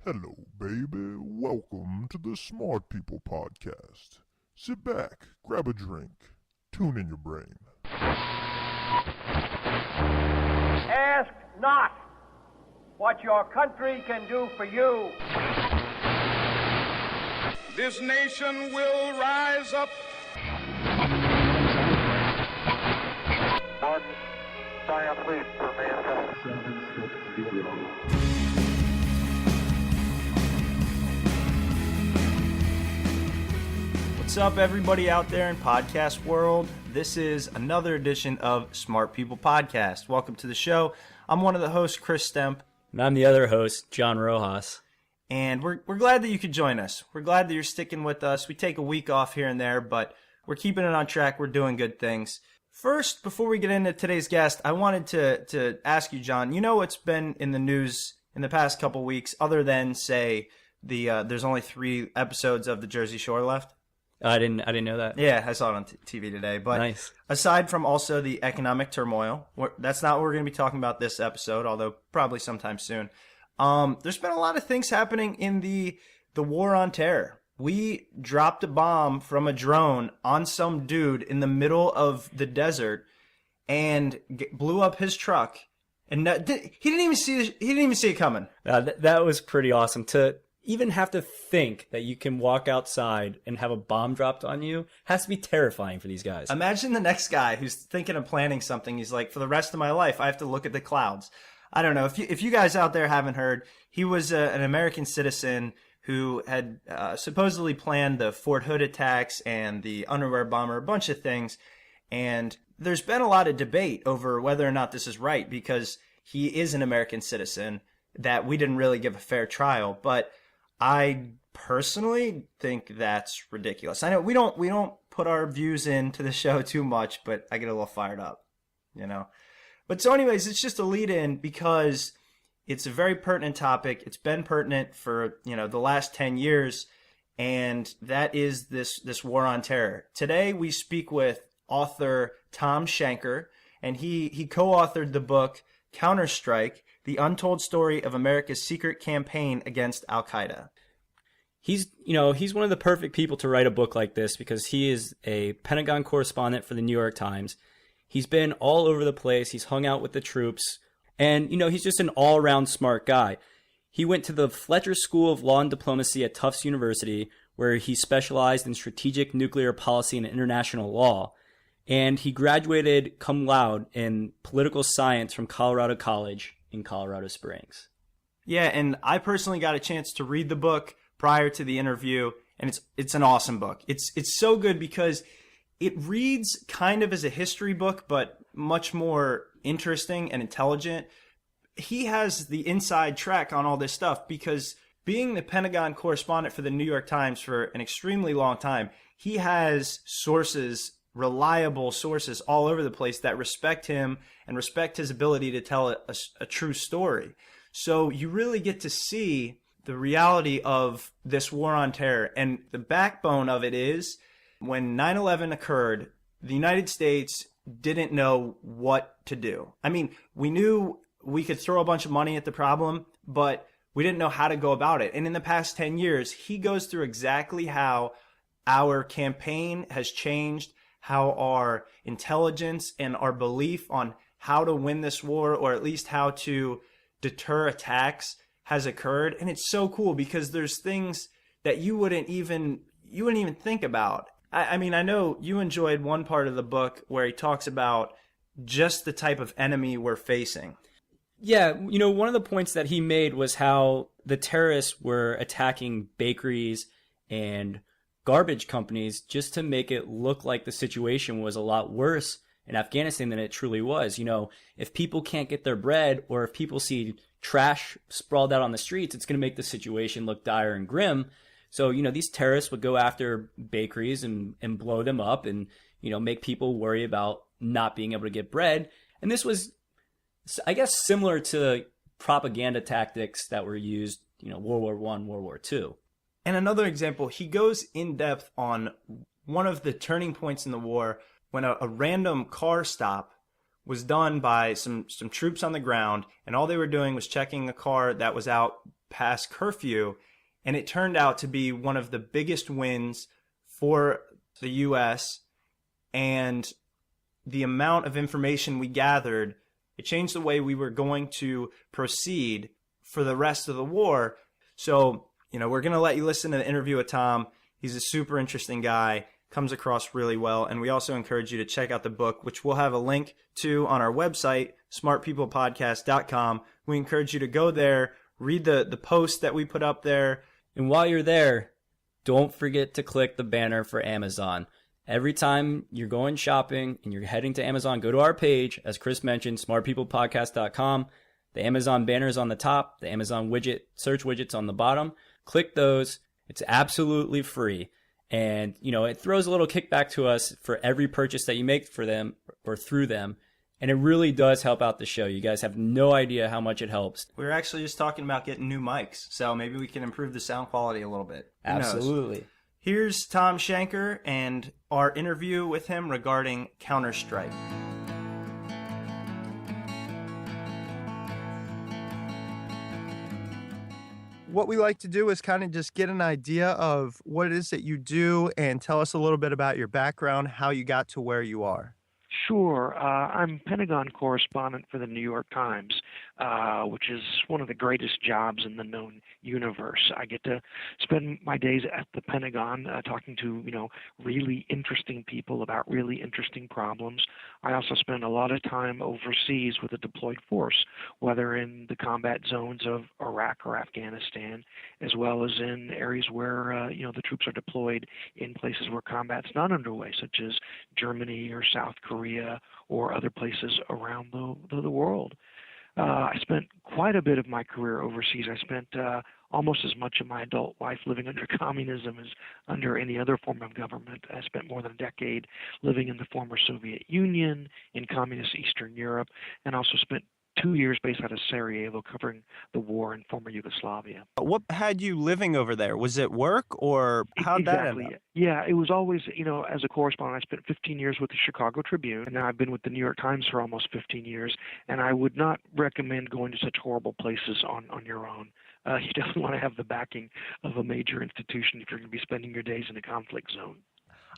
Hello, baby. Welcome to the Smart People Podcast. Sit back, grab a drink, tune in your brain. Ask not what your country can do for you. This nation will rise up. One giant leap for mankind. 760. What's up, everybody out there in podcast world? This is another edition of Smart People Podcast. Welcome to the show. I'm one of the hosts, Chris Stemp. And I'm the other host, John Rojas. And we're glad that you could join us. We're glad that you're sticking with us. We take a week off here and there, but we're keeping it on track. We're doing good things. First, before we get into today's guest, I wanted to ask you, John, you know what's been in the news in the past couple weeks, other than, say, there's only 3 episodes of The Jersey Shore left? I didn't know that. Yeah, I saw it on TV today. But nice. Aside from also the economic turmoil, that's not what we're going to be talking about this episode, although probably sometime soon. There's been a lot of things happening in the war on terror. We dropped a bomb from a drone on some dude in the middle of the desert and blew up his truck. And he didn't even see it coming. That was pretty awesome. To even have to think that you can walk outside and have a bomb dropped on you has to be terrifying for these guys. Imagine the next guy who's thinking of planning something. He's like, for the rest of my life, I have to look at the clouds. I don't know. If you guys out there haven't heard, he was an American citizen who had supposedly planned the Fort Hood attacks and the underwear bomber, a bunch of things. And there's been a lot of debate over whether or not this is right, because he is an American citizen that we didn't really give a fair trial. But I personally think that's ridiculous. I know we don't put our views into the show too much, but I get a little fired up, you know. But so anyways, it's just a lead in because it's a very pertinent topic. It's been pertinent for, the last 10 years, and that is this war on terror. Today we speak with author Thom Shanker, and he co-authored the book Counterstrike: The Untold Story of America's Secret Campaign Against Al-Qaeda. He's one of the perfect people to write a book like this because he is a Pentagon correspondent for the New York Times. He's been all over the place. He's hung out with the troops. And, he's just an all-around smart guy. He went to the Fletcher School of Law and Diplomacy at Tufts University, where he specialized in strategic nuclear policy and international law. And he graduated cum laude in political science from Colorado College in Colorado Springs. Yeah, and I personally got a chance to read the book prior to the interview, and it's an awesome book. It's so good because it reads kind of as a history book, but much more interesting and intelligent. He has the inside track on all this stuff because being the Pentagon correspondent for the New York Times for an extremely long time, he has sources, reliable sources all over the place that respect him and respect his ability to tell a true story. So you really get to see the reality of this war on terror. And the backbone of it is when 9/11 occurred, the United States didn't know what to do. I mean, we knew we could throw a bunch of money at the problem, but we didn't know how to go about it. And in the past 10 years, he goes through exactly how our campaign has changed, how our intelligence and our belief on how to win this war, or at least how to deter attacks, has occurred. And it's so cool because there's things that you wouldn't even think about. I mean, I know you enjoyed one part of the book where he talks about just the type of enemy we're facing. Yeah, one of the points that he made was how the terrorists were attacking bakeries and garbage companies just to make it look like the situation was a lot worse in Afghanistan than it truly was. If people can't get their bread, or if people see trash sprawled out on the streets, it's going to make the situation look dire and grim. So, these terrorists would go after bakeries and blow them up and, make people worry about not being able to get bread. And this was, I guess, similar to propaganda tactics that were used, World War I, World War II. And another example, he goes in depth on one of the turning points in the war when a random car stop was done by some troops on the ground, and all they were doing was checking a car that was out past curfew, and it turned out to be one of the biggest wins for the U.S., and the amount of information we gathered, it changed the way we were going to proceed for the rest of the war. So, we're going to let you listen to the interview with Thom. He's a super interesting guy, comes across really well, and we also encourage you to check out the book, which we'll have a link to on our website, smartpeoplepodcast.com. We encourage you to go there, read the post that we put up there. And while you're there, don't forget to click the banner for Amazon. Every time you're going shopping and you're heading to Amazon, go to our page, as Chris mentioned, smartpeoplepodcast.com. The Amazon banner is on the top, the Amazon search widget's on the bottom. Click those. It's absolutely free. And, it throws a little kickback to us for every purchase that you make for them or through them. And it really does help out the show. You guys have no idea how much it helps. We were actually just talking about getting new mics, so maybe we can improve the sound quality a little bit. Who knows? Absolutely. Here's Thom Shanker and our interview with him regarding Counter-Strike. What we like to do is kind of just get an idea of what it is that you do and tell us a little bit about your background, how you got to where you are. Sure. I'm Pentagon correspondent for the New York Times, which is one of the greatest jobs in the known universe. I get to spend my days at the Pentagon talking to, really interesting people about really interesting problems. I also spend a lot of time overseas with a deployed force, whether in the combat zones of Iraq or Afghanistan, as well as in areas where, the troops are deployed in places where combat's not underway, such as Germany or South Korea or other places around the world. I spent quite a bit of my career overseas. I spent almost as much of my adult life living under communism as under any other form of government. I spent more than a decade living in the former Soviet Union, in communist Eastern Europe, and also spent 2 years based out of Sarajevo covering the war in former Yugoslavia. What had you living over there? Was it work or how'd that end up? Yeah, it was always, as a correspondent, I spent 15 years with the Chicago Tribune, and now I've been with the New York Times for almost 15 years, and I would not recommend going to such horrible places on your own. You definitely want to have the backing of a major institution if you're going to be spending your days in a conflict zone.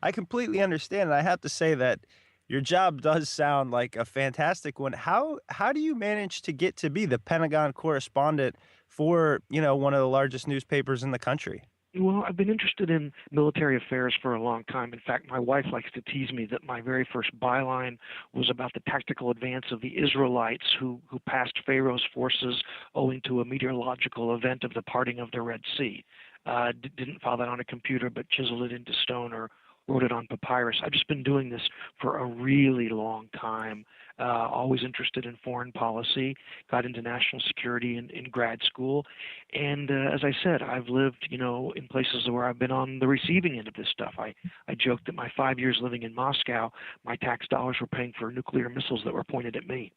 I completely understand, and I have to say that your job does sound like a fantastic one. How do you manage to get to be the Pentagon correspondent for, one of the largest newspapers in the country? Well, I've been interested in military affairs for a long time. In fact, my wife likes to tease me that my very first byline was about the tactical advance of the Israelites who passed Pharaoh's forces owing to a meteorological event of the parting of the Red Sea. Didn't file that on a computer, but chiseled it into stone or wrote it on papyrus. I've just been doing this for a really long time, always interested in foreign policy, got into national security in grad school. And as I said, I've lived, in places where I've been on the receiving end of this stuff. I joked that my 5 years living in Moscow, my tax dollars were paying for nuclear missiles that were pointed at me.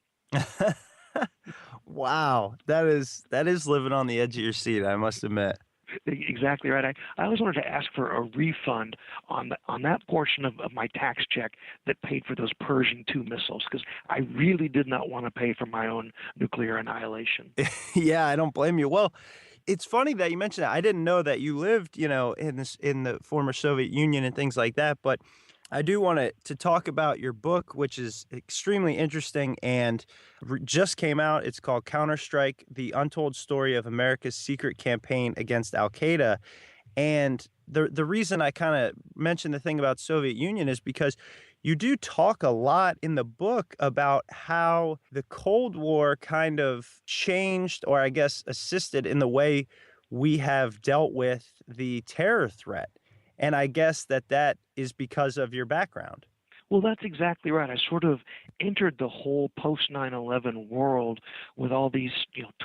Wow. That is living on the edge of your seat, I must admit. Exactly right. I always wanted to ask for a refund on that portion of my tax check that paid for those Pershing II missiles, because I really did not want to pay for my own nuclear annihilation. Yeah, I don't blame you. Well, it's funny that you mentioned that. I didn't know that you lived, in the former Soviet Union and things like that, but I do want to talk about your book, which is extremely interesting and just came out. It's called Counter-Strike, The Untold Story of America's Secret Campaign Against Al-Qaeda. And the reason I kind of mentioned the thing about Soviet Union is because you do talk a lot in the book about how the Cold War kind of changed, or I guess assisted in the way we have dealt with the terror threat. And I guess that is because of your background. Well, that's exactly right. I sort of entered the whole post 9/11 world with all these,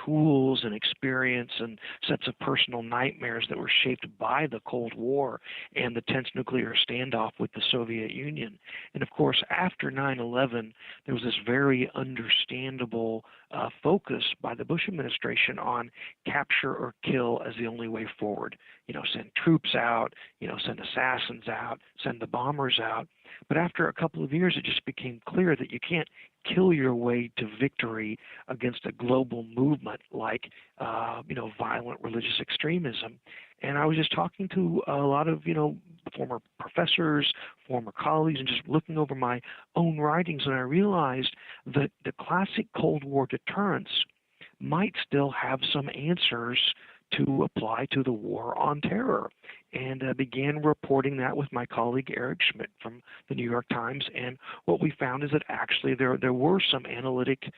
tools and experience and sets of personal nightmares that were shaped by the Cold War and the tense nuclear standoff with the Soviet Union. And of course, after 9/11, there was this very understandable focus by the Bush administration on capture or kill as the only way forward. Send troops out, send assassins out, send the bombers out. But after a couple of years, it just became clear that you can't kill your way to victory against a global movement like, violent religious extremism. And I was just talking to a lot of, former professors, former colleagues, and just looking over my own writings, and I realized that the classic Cold War deterrence might still have some answers to apply to the war on terror, and began reporting that with my colleague Eric Schmidt from the New York Times. And what we found is that actually there were some analytic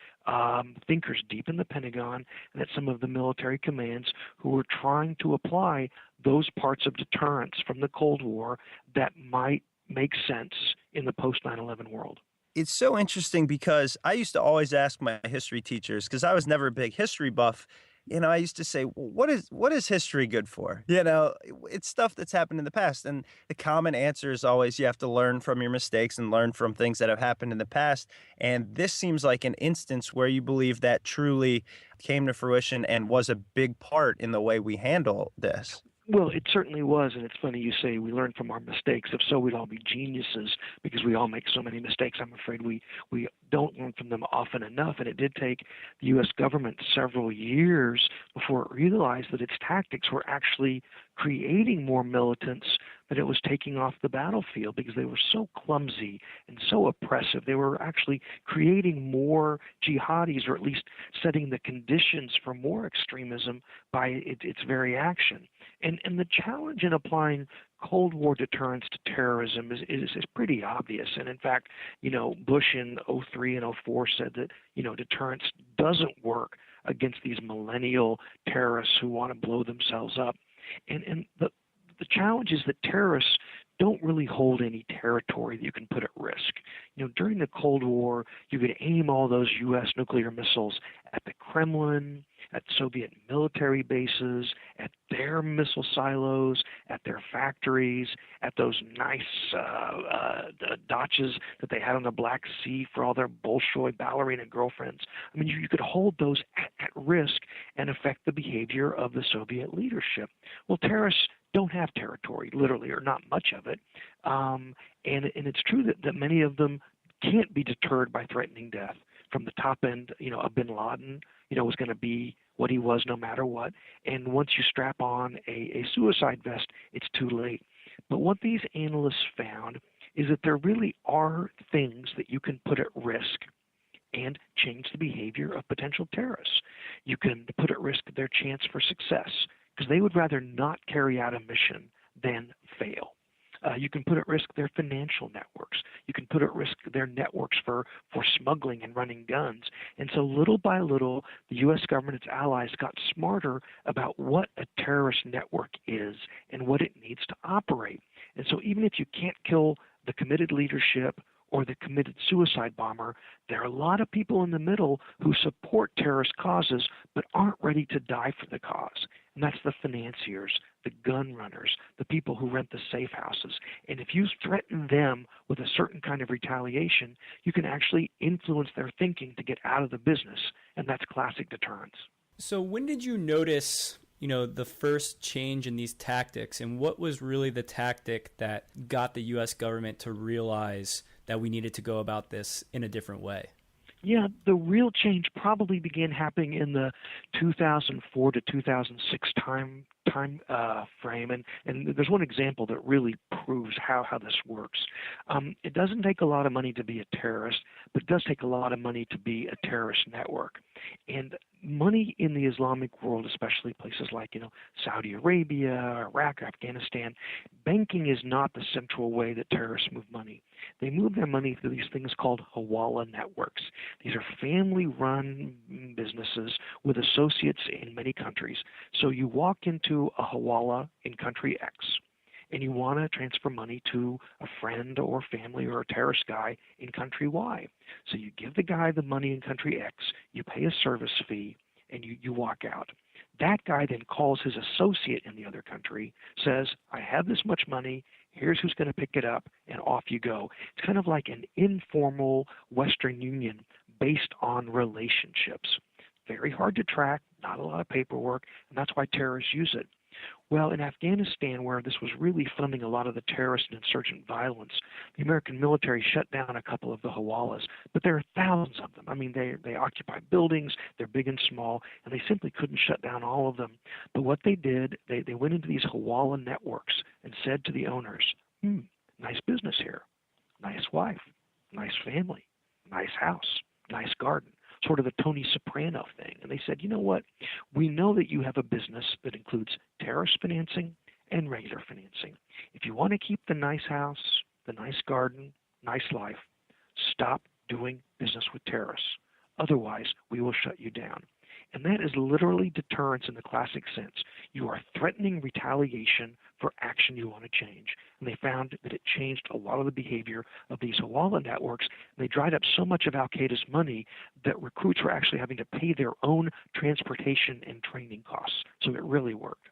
thinkers deep in the Pentagon and at some of the military commands who were trying to apply those parts of deterrence from the Cold War that might make sense in the post 9/11 world. It's so interesting because I used to always ask my history teachers, because I was never a big history buff. I used to say, well, what is history good for? It's stuff that's happened in the past. And the common answer is always you have to learn from your mistakes and learn from things that have happened in the past. And this seems like an instance where you believe that truly came to fruition and was a big part in the way we handle this. Well, it certainly was, and it's funny you say we learn from our mistakes. If so, we'd all be geniuses because we all make so many mistakes. I'm afraid we don't learn from them often enough, and it did take the U.S. government several years before it realized that its tactics were actually creating more militants than it was taking off the battlefield because they were so clumsy and so oppressive. They were actually creating more jihadis, or at least setting the conditions for more extremism by its very action. And the challenge in applying Cold War deterrence to terrorism is pretty obvious. And in fact, Bush in 2003 and 2004 said that, deterrence doesn't work against these millennial terrorists who want to blow themselves up. And the challenge is that terrorists don't really hold any territory that you can put at risk. During the Cold War, you could aim all those U.S. nuclear missiles at the Kremlin, at Soviet military bases, at their missile silos, at their factories, at those nice dachas that they had on the Black Sea for all their Bolshoi ballerina girlfriends. I mean, you could hold those at risk and affect the behavior of the Soviet leadership. Well, terrorists don't have territory, literally, or not much of it. And it's true that many of them can't be deterred by threatening death. From the top end, a bin Laden, was going to be what he was no matter what. And once you strap on a suicide vest, it's too late. But what these analysts found is that there really are things that you can put at risk and change the behavior of potential terrorists. You can put at risk their chance for success because they would rather not carry out a mission than fail. You can put at risk their financial networks. You can put at risk their networks for smuggling and running guns. And so little by little, the U.S. government, its allies, got smarter about what a terrorist network is and what it needs to operate. And so even if you can't kill the committed leadership or the committed suicide bomber, there are a lot of people in the middle who support terrorist causes but aren't ready to die for the cause. And that's the financiers, the gun runners, the people who rent the safe houses. And if you threaten them with a certain kind of retaliation, you can actually influence their thinking to get out of the business. And that's classic deterrence. So when did you notice, the first change in these tactics, and what was really the tactic that got the U.S. government to realize that we needed to go about this in a different way? Yeah, the real change probably began happening in the 2004 to 2006 time frame, and there's one example that really proves how this works. It doesn't take a lot of money to be a terrorist, but it does take a lot of money to be a terrorist network. And money in the Islamic world, especially places like Saudi Arabia, Iraq, Afghanistan, banking is not the central way that terrorists move money. They move their money through these things called hawala networks. These are family-run businesses with associates in many countries. So you walk into a hawala in country X, and you want to transfer money to a friend or family or a terrorist guy in country Y. So you give the guy the money in country X, you pay a service fee, and you walk out. That guy then calls his associate in the other country, says, I have this much money, here's who's going to pick it up, and off you go. It's kind of like an informal Western Union based on relationships. Very hard to track, not a lot of paperwork, and that's why terrorists use it. Well, in Afghanistan, where this was really funding a lot of the terrorist and insurgent violence, the American military shut down a couple of the Hawalas, but there are thousands of them. I mean, they occupy buildings, they're big and small, and they simply couldn't shut down all of them. But what they did, they went into these Hawala networks and said to the owners, nice business here, nice wife, nice family, nice house, nice garden, sort of the Tony Soprano thing. And they said, you know what? We know that you have a business that includes terrorist financing and regular financing. If you want to keep the nice house, the nice garden, nice life, stop doing business with terrorists. Otherwise, we will shut you down. And that is literally deterrence in the classic sense. You are threatening retaliation for action you want to change. And they found that it changed a lot of the behavior of these Hawala networks. And they dried up so much of al-Qaeda's money that recruits were actually having to pay their own transportation and training costs. So it really worked.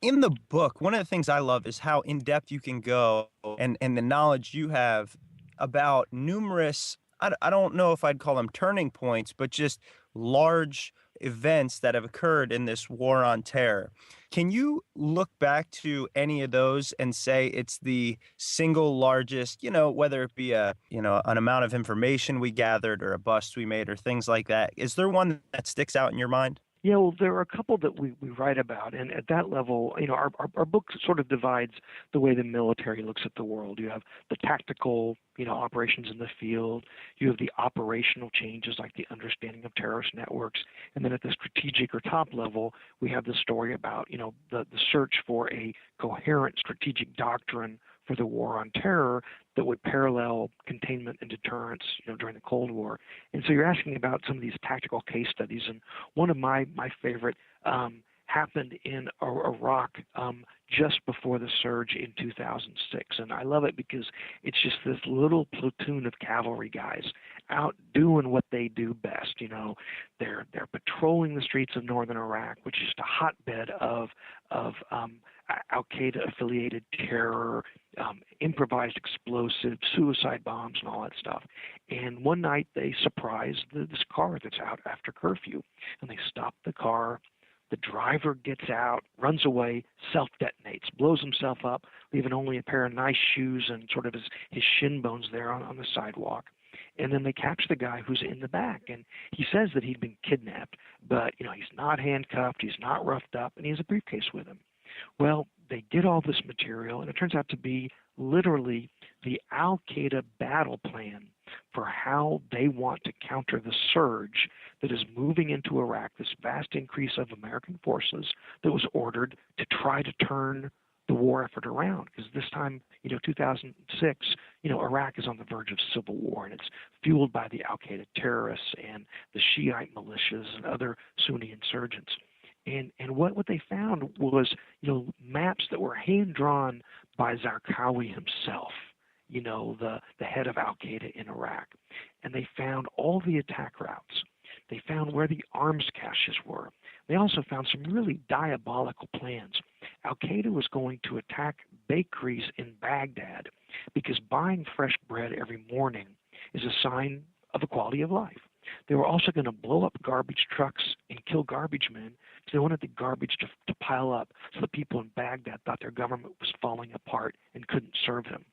In the book, one of the things I love is how in-depth you can go and the knowledge you have about numerous, I don't know if I'd call them turning points, but just large events that have occurred in this war on terror. Can you look back to any of those and say it's the single largest, whether it be an amount of information we gathered or a bust we made or things like that? Is there one that sticks out in your mind? Yeah, well, there are a couple that we write about, and at that level, our book sort of divides the way the military looks at the world. You have the tactical, operations in the field. You have the operational changes like the understanding of terrorist networks, and then at the strategic or top level, we have the story about, the search for a coherent strategic doctrine for the war on terror that would parallel containment and deterrence, during the Cold War. And so you're asking about some of these tactical case studies, and one of my favorite happened in Iraq just before the surge in 2006. And I love it because it's just this little platoon of cavalry guys out doing what they do best. They're patrolling the streets of northern Iraq, which is a hotbed of al-Qaeda affiliated terror, improvised explosives, suicide bombs, and all that stuff. And one night they surprise this car that's out after curfew, and they stop the car. The driver gets out, runs away, self-detonates, blows himself up, leaving only a pair of nice shoes and sort of his shin bones there on the sidewalk. And then they catch the guy who's in the back, and he says that he'd been kidnapped, but he's not handcuffed, he's not roughed up, and he has a briefcase with him. Well, they get all this material, and it turns out to be literally the al-Qaeda battle plan for how they want to counter the surge that is moving into Iraq, this vast increase of American forces that was ordered to try to turn the war effort around. Because this time, 2006, Iraq is on the verge of civil war, and it's fueled by the al-Qaeda terrorists and the Shiite militias and other Sunni insurgents. And what they found was, maps that were hand-drawn by Zarqawi himself, the head of al-Qaeda in Iraq. And they found all the attack routes. They found where the arms caches were. They also found some really diabolical plans. Al-Qaeda was going to attack bakeries in Baghdad because buying fresh bread every morning is a sign of a quality of life. They were also going to blow up garbage trucks and kill garbage men because they wanted the garbage to pile up so the people in Baghdad thought their government was falling apart and couldn't serve them.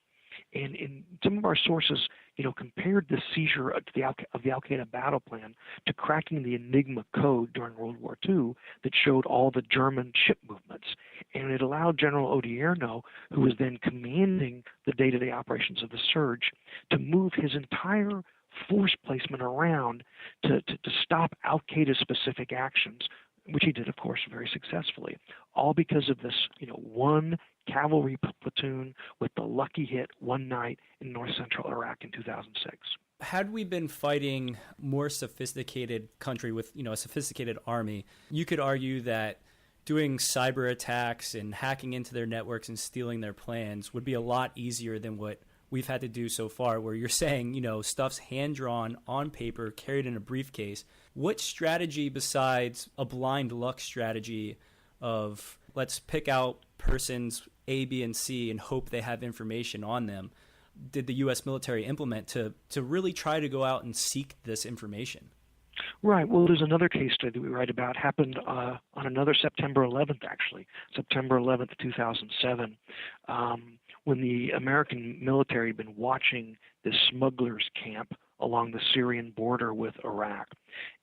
And in some of our sources, compared the seizure of the al-Qaeda battle plan to cracking the Enigma code during World War II that showed all the German ship movements. And it allowed General Odierno, who was then commanding the day-to-day operations of the surge, to move his entire force placement around to stop al-Qaeda specific actions, which he did, of course, very successfully, all because of this, one cavalry platoon with the lucky hit one night in north central Iraq in 2006. Had we been fighting more sophisticated country with, a sophisticated army, you could argue that doing cyber attacks and hacking into their networks and stealing their plans would be a lot easier than what we've had to do so far, where you're saying, stuff's hand-drawn on paper, carried in a briefcase. What strategy besides a blind luck strategy of let's pick out persons A, B, and C and hope they have information on them did the U.S. military implement to really try to go out and seek this information? Right. Well, there's another case study that we write about, happened on another September 11th, actually, September 11th, 2007, when the American military had been watching this smugglers camp along the Syrian border with Iraq.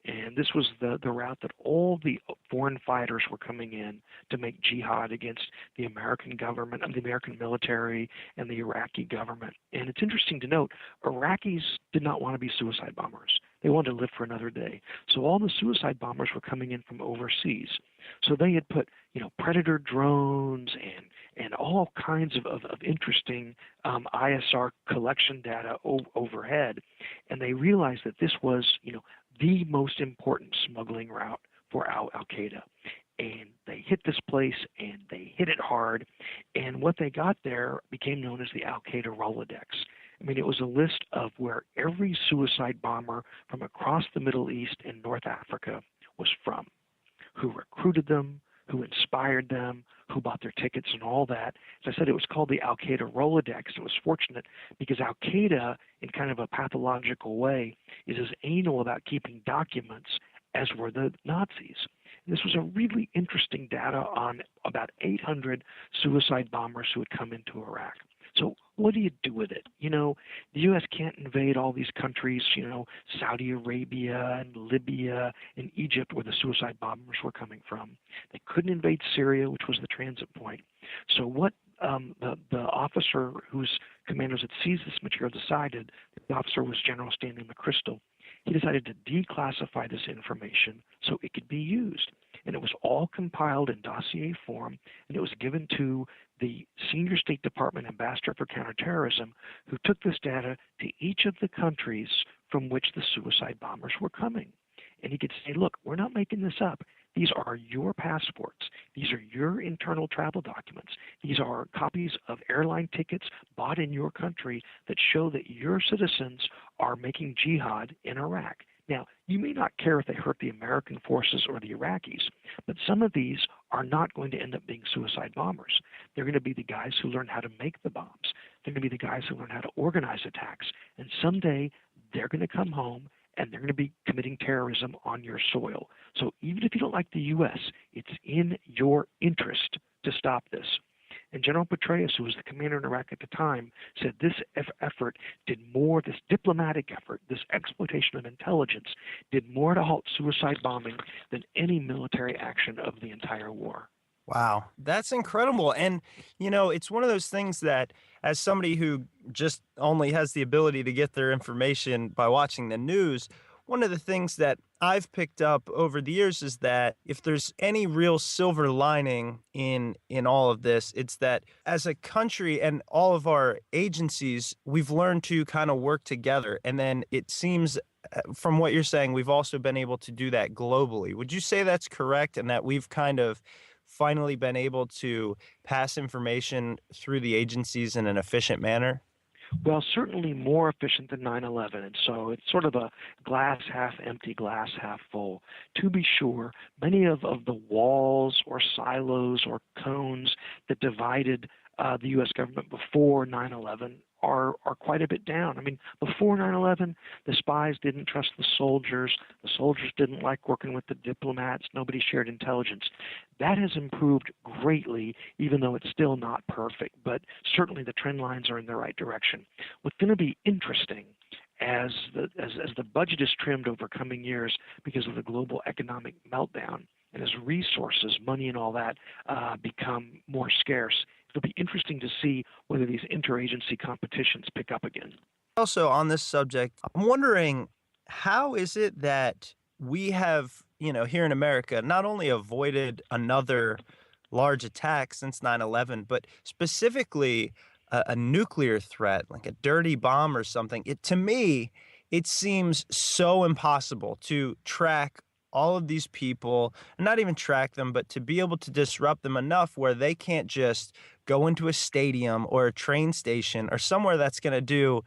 And this was the route that all the foreign fighters were coming in to make jihad against the American government, the American military, and the Iraqi government. And it's interesting to note, Iraqis did not want to be suicide bombers. They wanted to live for another day. So all the suicide bombers were coming in from overseas. So they had put, Predator drones and all kinds of interesting ISR collection data overhead. And they realized that this was, the most important smuggling route for Al-Qaeda. And they hit this place, and they hit it hard. And what they got there became known as the Al-Qaeda Rolodex. I mean, it was a list of where every suicide bomber from across the Middle East and North Africa was from, who recruited them, who inspired them, who bought their tickets and all that. As I said, it was called the Al-Qaeda Rolodex. It was fortunate because Al-Qaeda, in kind of a pathological way, is as anal about keeping documents as were the Nazis. And this was a really interesting data on about 800 suicide bombers who had come into Iraq. So what do you do with it? The U.S. can't invade all these countries, Saudi Arabia and Libya and Egypt, where the suicide bombers were coming from. They couldn't invade Syria, which was the transit point. So what the officer whose commanders had seized this material decided, the officer was General Stanley McChrystal, he decided to declassify this information so it could be used. And it was all compiled in dossier form, and it was given to the senior State Department ambassador for counterterrorism, who took this data to each of the countries from which the suicide bombers were coming. And he could say, look, we're not making this up. These are your passports. These are your internal travel documents. These are copies of airline tickets bought in your country that show that your citizens are making jihad in Iraq. Now, you may not care if they hurt the American forces or the Iraqis, but some of these are not going to end up being suicide bombers. They're going to be the guys who learn how to make the bombs. They're going to be the guys who learn how to organize attacks. And someday they're going to come home and they're going to be committing terrorism on your soil. So even if you don't like the U.S., it's in your interest to stop this. And General Petraeus, who was the commander in Iraq at the time, said this effort did more, this diplomatic effort, this exploitation of intelligence, did more to halt suicide bombing than any military action of the entire war. Wow, that's incredible. And, it's one of those things that as somebody who just only has the ability to get their information by watching the news, one of the things that I've picked up over the years is that if there's any real silver lining in all of this, it's that as a country and all of our agencies, we've learned to kind of work together. And then it seems from what you're saying, we've also been able to do that globally. Would you say that's correct, and that we've kind of finally been able to pass information through the agencies in an efficient manner? Well, certainly more efficient than 9/11, and so it's sort of a glass half empty, glass half full. To be sure, many of the walls or silos or cones that divided the U.S. government before 9/11 are quite a bit down. I mean, before 9/11, the spies didn't trust the soldiers didn't like working with the diplomats, nobody shared intelligence. That has improved greatly, even though it's still not perfect, but certainly the trend lines are in the right direction. What's going to be interesting as the budget is trimmed over coming years because of the global economic meltdown, and as resources, money and all that become more scarce, it'll be interesting to see whether these interagency competitions pick up again. Also, on this subject, I'm wondering, how is it that we have, here in America, not only avoided another large attack since 9/11, but specifically a nuclear threat, like a dirty bomb or something? To me, it seems so impossible to track all of these people, and not even track them, but to be able to disrupt them enough where they can't just go into a stadium or a train station or somewhere that's going to do,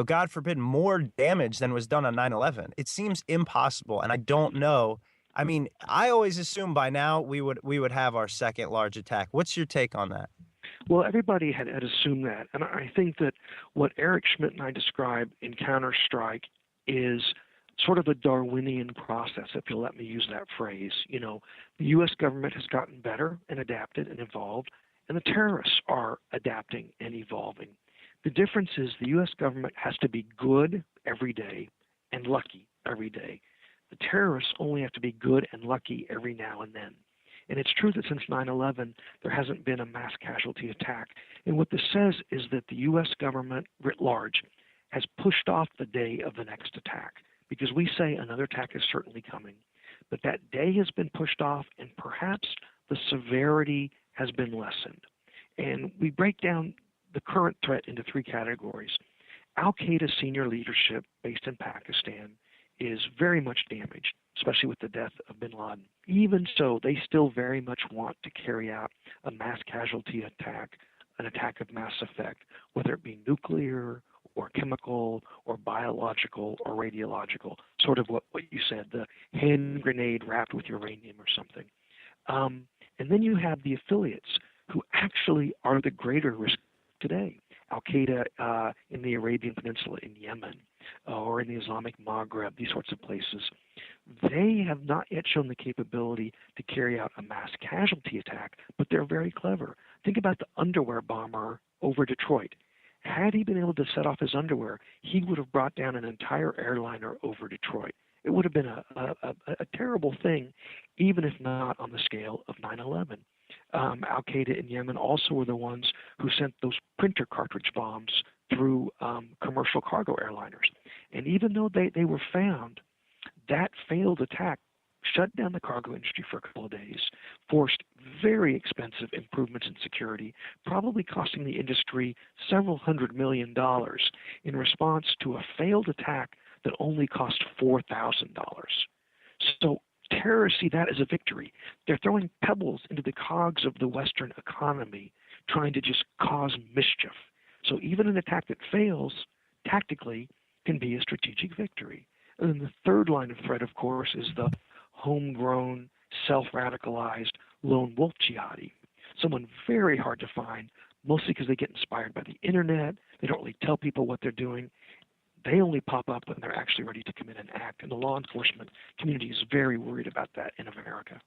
God forbid, more damage than was done on 9/11. It seems impossible, and I don't know. I mean, I always assumed by now we would have our second large attack. What's your take on that? Well, everybody had assumed that, and I think that what Eric Schmidt and I describe in Counterstrike is sort of a Darwinian process, if you'll let me use that phrase. The U.S. government has gotten better and adapted and evolved, and the terrorists are adapting and evolving. The difference is the U.S. government has to be good every day and lucky every day. The terrorists only have to be good and lucky every now and then. And it's true that since 9/11, there hasn't been a mass casualty attack. And what this says is that the U.S. government writ large has pushed off the day of the next attack, because we say another attack is certainly coming. But that day has been pushed off, and perhaps the severity has been lessened. And we break down the current threat into three categories. Al-Qaeda senior leadership based in Pakistan is very much damaged, especially with the death of bin Laden. Even so, they still very much want to carry out a mass casualty attack, an attack of mass effect, whether it be nuclear or chemical or biological or radiological, sort of what you said, the hand grenade wrapped with uranium or something. And then you have the affiliates who actually are the greater risk today. Al-Qaeda in the Arabian Peninsula, in Yemen, or in the Islamic Maghreb, these sorts of places, they have not yet shown the capability to carry out a mass casualty attack, but they're very clever. Think about the underwear bomber over Detroit. Had he been able to set off his underwear, he would have brought down an entire airliner over Detroit. It would have been a terrible thing, even if not on the scale of 9/11. Al-Qaeda in Yemen also were the ones who sent those printer cartridge bombs through commercial cargo airliners. And even though they were found, that failed attack shut down the cargo industry for a couple of days, forced very expensive improvements in security, probably costing the industry several $100 million in response to a failed attack that only cost $4,000. So terrorists see that as a victory. They're throwing pebbles into the cogs of the Western economy, trying to just cause mischief. So even an attack that fails tactically can be a strategic victory. And then the third line of threat, of course, is the homegrown, self-radicalized lone wolf jihadi. Someone very hard to find, mostly because they get inspired by the internet. They don't really tell people what they're doing. They only pop up when they're actually ready to commit an act. And the law enforcement community is very worried about that in America.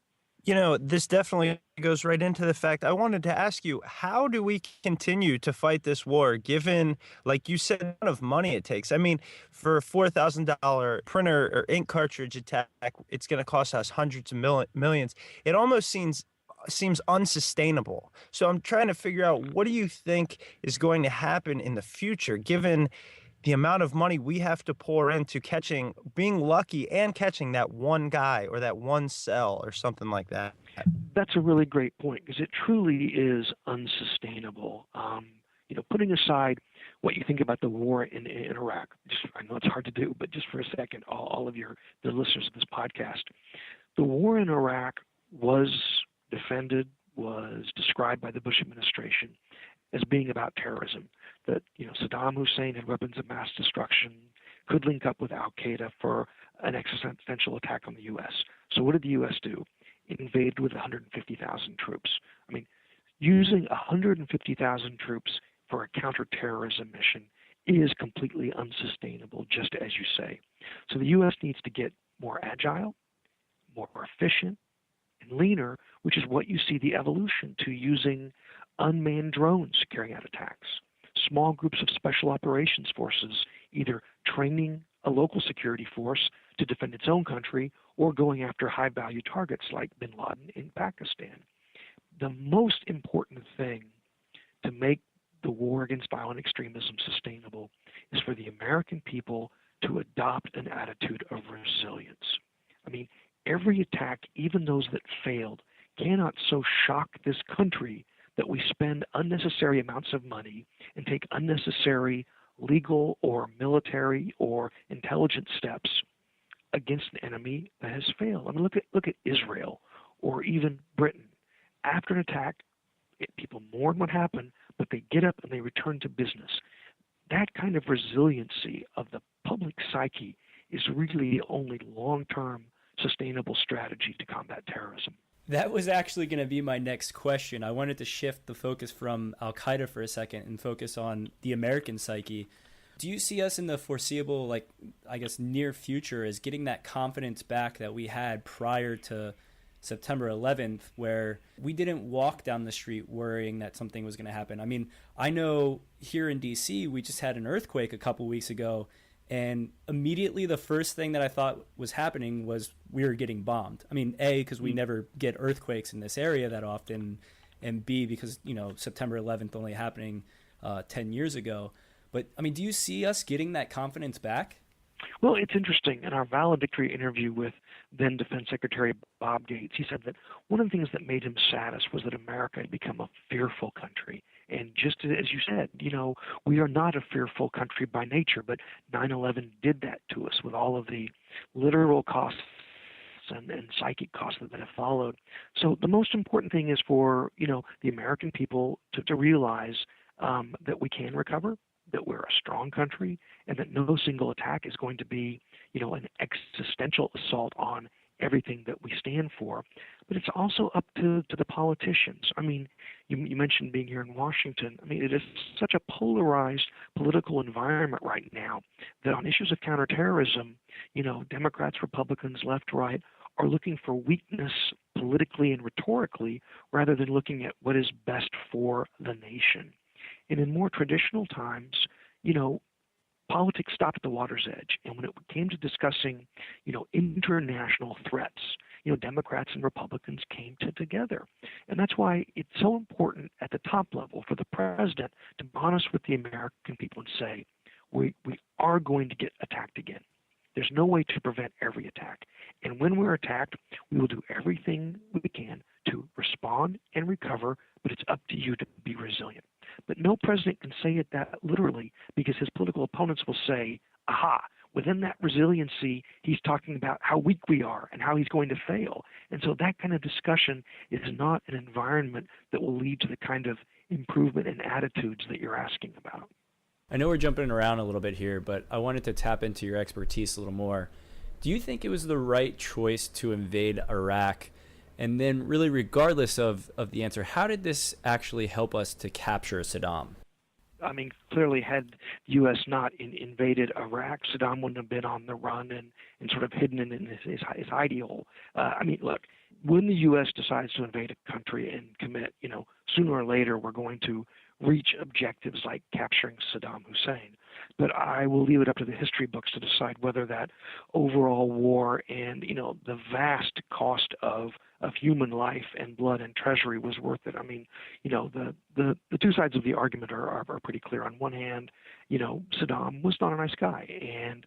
This definitely goes right into the fact I wanted to ask you, how do we continue to fight this war given, like you said, the amount of money it takes? I mean, for a $4,000 printer or ink cartridge attack, it's going to cost us hundreds of millions. It almost seems unsustainable. So I'm trying to figure out, what do you think is going to happen in the future, given the amount of money we have to pour into being lucky and catching that one guy or that one cell or something like that? That's a really great point, because it truly is unsustainable. Putting aside what you think about the war in Iraq, I know it's hard to do, but just for a second, all of the listeners of this podcast, the war in Iraq was defended, was described by the Bush administration as being about terrorism, that Saddam Hussein had weapons of mass destruction, could link up with Al-Qaeda for an existential attack on the U.S. So what did the U.S. do? It invaded with 150,000 troops. I mean, using 150,000 troops for a counterterrorism mission is completely unsustainable, just as you say. So the U.S. needs to get more agile, more efficient, and leaner, which is what you see the evolution to using unmanned drones carrying out attacks. Small groups of special operations forces either training a local security force to defend its own country or going after high-value targets like bin Laden in Pakistan. The most important thing to make the war against violent extremism sustainable is for the American people to adopt an attitude of resilience. I mean, every attack, even those that failed, cannot so shock this country that we spend unnecessary amounts of money and take unnecessary legal or military or intelligence steps against an enemy that has failed. I mean, look at Israel or even Britain. After an attack, people mourn what happened, but they get up and they return to business. That kind of resiliency of the public psyche is really the only long-term sustainable strategy to combat terrorism. That was actually going to be my next question. I wanted to shift the focus from Al-Qaeda for a second and focus on the American psyche. Do you see us in the foreseeable, like, I guess, near future as getting that confidence back that we had prior to September 11th, where we didn't walk down the street worrying that something was going to happen? I mean, I know here in D.C., we just had an earthquake a couple weeks ago, and immediately the first thing that I thought was happening was we were getting bombed. I mean, A, because we never get earthquakes in this area that often, and B, because, September 11th only happening 10 years ago. But, I mean, do you see us getting that confidence back? Well, it's interesting. In our valedictory interview with then Defense Secretary Bob Gates, he said that one of the things that made him saddest was that America had become a fearful country. And just as you said, we are not a fearful country by nature, but 9/11 did that to us with all of the literal costs and psychic costs that have followed. So the most important thing is for, the American people to realize that we can recover, that we're a strong country, and that no single attack is going to be, an existential assault on everything that we stand for. But it's also up to the politicians. I mean, you mentioned being here in Washington. I mean, it is such a polarized political environment right now that on issues of counterterrorism, Democrats, Republicans, left, right, are looking for weakness politically and rhetorically rather than looking at what is best for the nation. And in more traditional times, politics stopped at the water's edge. And when it came to discussing, international threats, Democrats and Republicans came together. And that's why it's so important at the top level for the president to be honest with the American people and say, we are going to get attacked again. There's no way to prevent every attack. And when we're attacked, we will do everything we can to respond and recover, but it's up to you to be resilient. But no president can say it that literally, because his political opponents will say, aha, within that resiliency, he's talking about how weak we are and how he's going to fail. And so that kind of discussion is not an environment that will lead to the kind of improvement in attitudes that you're asking about. I know we're jumping around a little bit here, but I wanted to tap into your expertise a little more. Do you think it was the right choice to invade Iraq? And then really, regardless of the answer, how did this actually help us to capture Saddam? I mean, clearly had the U.S. not invaded Iraq, Saddam wouldn't have been on the run and sort of hidden in his hidey hole. Look, when the U.S. decides to invade a country and commit, sooner or later we're going to reach objectives like capturing Saddam Hussein. But I will leave it up to the history books to decide whether that overall war and, the vast cost of human life and blood and treasury was worth it. I mean, the two sides of the argument are pretty clear. On one hand, Saddam was not a nice guy, and,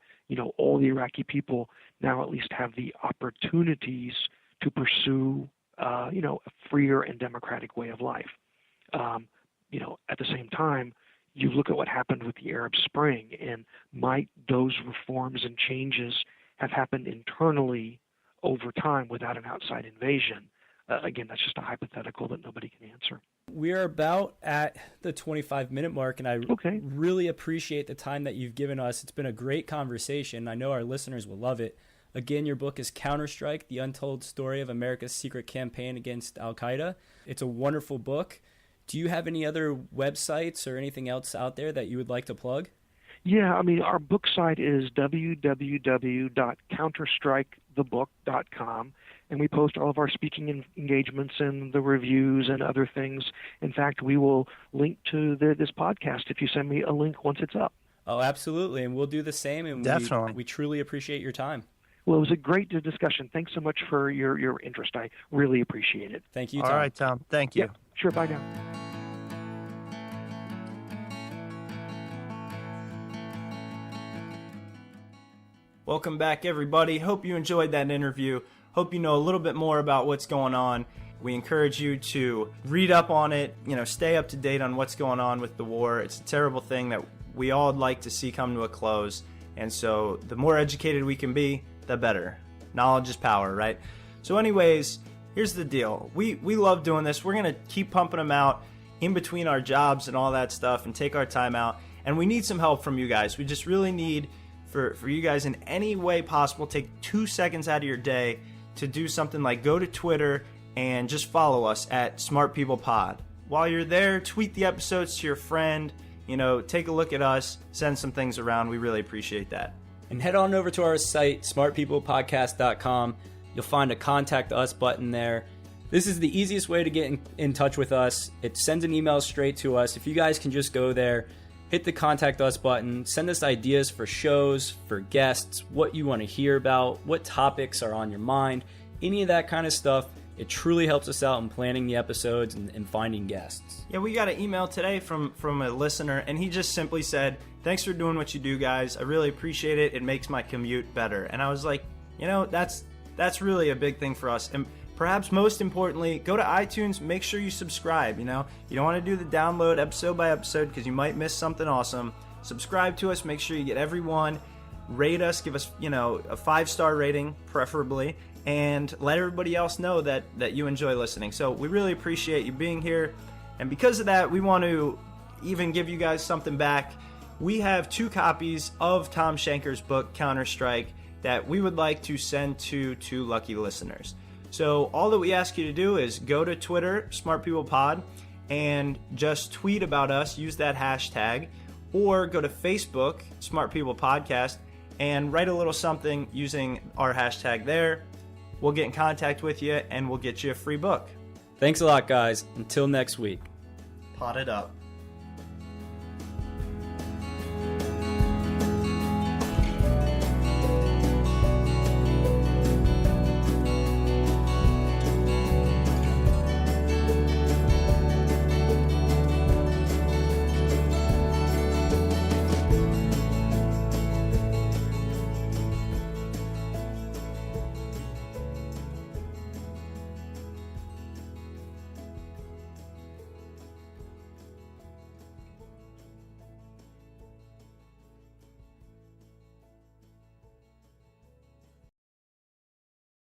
all the Iraqi people now at least have the opportunities to pursue, a freer and democratic way of life. At the same time, you look at what happened with the Arab Spring, and might those reforms and changes have happened internally over time without an outside invasion? Again, that's just a hypothetical that nobody can answer. We are about at the 25-minute mark, and I really appreciate the time that you've given us. It's been a great conversation. I know our listeners will love it. Again, your book is Counterstrike, The Untold Story of America's Secret Campaign Against Al-Qaeda. It's a wonderful book. Do you have any other websites or anything else out there that you would like to plug? Yeah, our book site is www.counterstrikethebook.com, and we post all of our speaking engagements and the reviews and other things. In fact, we will link to this podcast if you send me a link once it's up. Oh, absolutely, and we'll do the same, and definitely. We truly appreciate your time. Well, it was a great discussion. Thanks so much for your interest. I really appreciate it. Thank you, Thom. All right, Thom. Thank you. Yeah, sure. Bye now. Welcome back, everybody. Hope you enjoyed that interview. Hope you know a little bit more about what's going on. We encourage you to read up on it, stay up to date on what's going on with the war. It's a terrible thing that we all would like to see come to a close. And so the more educated we can be, the better. Knowledge is power, right? So anyways, here's the deal. We love doing this. We're going to keep pumping them out in between our jobs and all that stuff and take our time out. And we need some help from you guys. We just really need for you guys in any way possible, take 2 seconds out of your day to do something like go to Twitter and just follow us at Smart People Pod. While you're there, tweet the episodes to your friend, take a look at us, send some things around. We really appreciate that. And head on over to our site, smartpeoplepodcast.com. You'll find a contact us button there. This is the easiest way to get in touch with us. It sends an email straight to us. If you guys can just go there, hit the contact us button, send us ideas for shows, for guests, what you want to hear about, what topics are on your mind, any of that kind of stuff. It truly helps us out in planning the episodes and finding guests. Yeah, we got an email today from a listener, and he just simply said, "Thanks for doing what you do, guys. I really appreciate it. It makes my commute better." And I was like, that's really a big thing for us. And perhaps most importantly, go to iTunes, make sure you subscribe. You don't want to do the download episode by episode because you might miss something awesome. Subscribe to us, make sure you get every one. Rate us, give us, a 5-star rating, preferably, and let everybody else know that you enjoy listening. So we really appreciate you being here. And because of that, we want to even give you guys something back. We have 2 copies of Thom Shanker's book, Counter-Strike, that we would like to send to 2 lucky listeners. So all that we ask you to do is go to Twitter, SmartPeoplePod, and just tweet about us, use that hashtag, or go to Facebook, Smart People Podcast, and write a little something using our hashtag there. We'll get in contact with you, and we'll get you a free book. Thanks a lot, guys. Until next week. Pot it up.